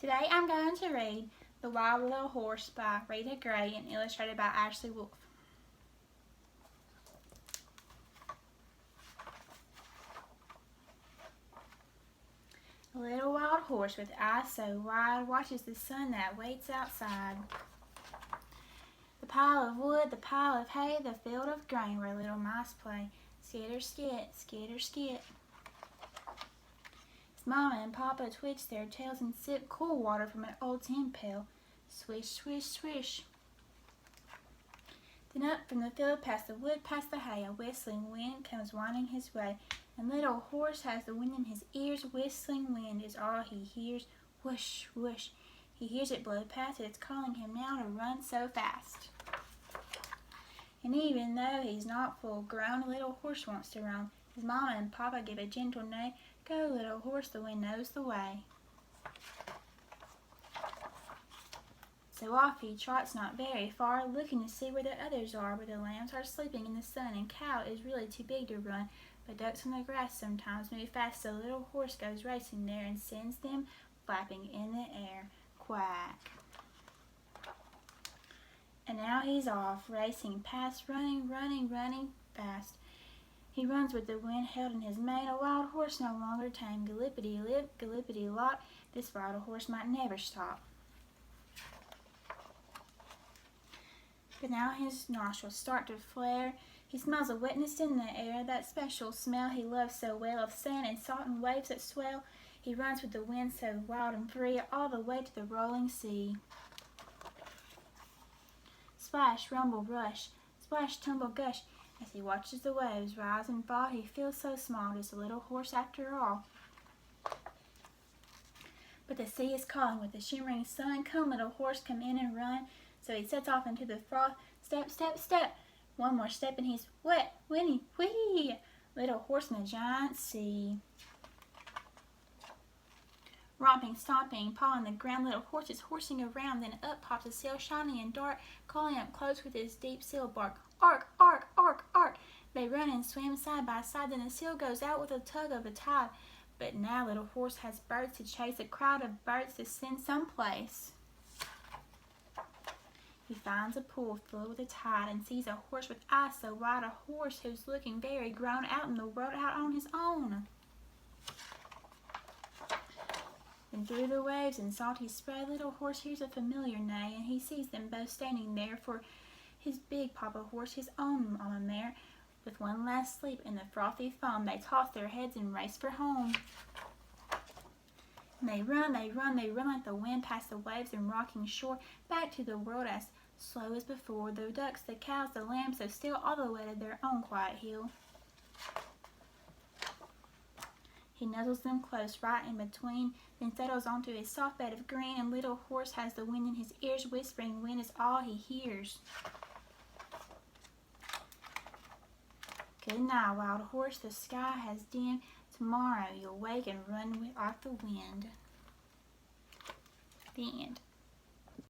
Today I'm going to read The Wild Little Horse by Rita and illustrated by Wolff. A little wild horse with eyes so wide watches the sun that waits outside. The pile of wood, the pile of hay, the field of grain where little mice play. Skitter, skit, skitter, skit. His mama and papa twitch their tails and sip cool water from an old tin pail. Swish, swish, swish. Then up from the field, past the wood, past the hay, a whistling wind comes winding his way. And little horse has the wind in his ears. Whistling wind is all he hears. Whoosh, whoosh. He hears it blow past. It's calling him now to run so fast. And even though he's not full grown, little horse wants to run. His mama and papa give a gentle neigh. Go, little horse, the wind knows the way. So off he trots not very far, looking to see where the others are, where the lambs are sleeping in the sun, and cow is really too big to run. But ducks on the grass sometimes move fast, so little horse goes racing there and sends them flapping in the air. Quack. And now he's off, racing past, running, running, running fast. He runs with the wind held in his mane, a wild horse no longer tame. Gallipity-lip, gallipity-lot, this wild horse might never stop. But now his nostrils start to flare. He smells a wetness in the air, that special smell he loves so well, of sand and salt and waves that swell. He runs with the wind so wild and free, all the way to the rolling sea. Splash, rumble, rush, splash, tumble, gush. As he watches the waves rise and fall, he feels so small, just a little horse after all. But the sea is calling with the shimmering sun. Come, little horse, come in and run. So he sets off into the froth. Step, step, step. One more step and he's wet, winny, whee! Little horse in the giant sea. Romping, stomping, pawing the ground, little horse is horsing around. Then up pops a sail, shiny and dark, calling up close with his deep seal bark. Ark, ark, ark, ark. They run and swim side by side. Then the sail goes out with a tug of the tide. But now little horse has birds to chase, a crowd of birds to send someplace. He finds a pool filled with a tide and sees a horse with eyes so wide, a horse who's looking very grown, out in the world, out on his own. And through the waves and salty spray, little horse hears a familiar neigh, and he sees them both standing there, for his big papa horse, his own mama mare. With one last sleep in the frothy foam, they toss their heads and race for home. And they run, they run, they run like the wind past the waves and rocking shore, back to the world as slow as before. The ducks, the cows, the lambs, so still, all the way to their own quiet hill. He nuzzles them close, right in between, then settles onto his soft bed of green, and little horse has the wind in his ears. Whispering wind is all he hears. Good night, wild horse, the sky has dimmed. Tomorrow you'll wake and run off the wind. The end.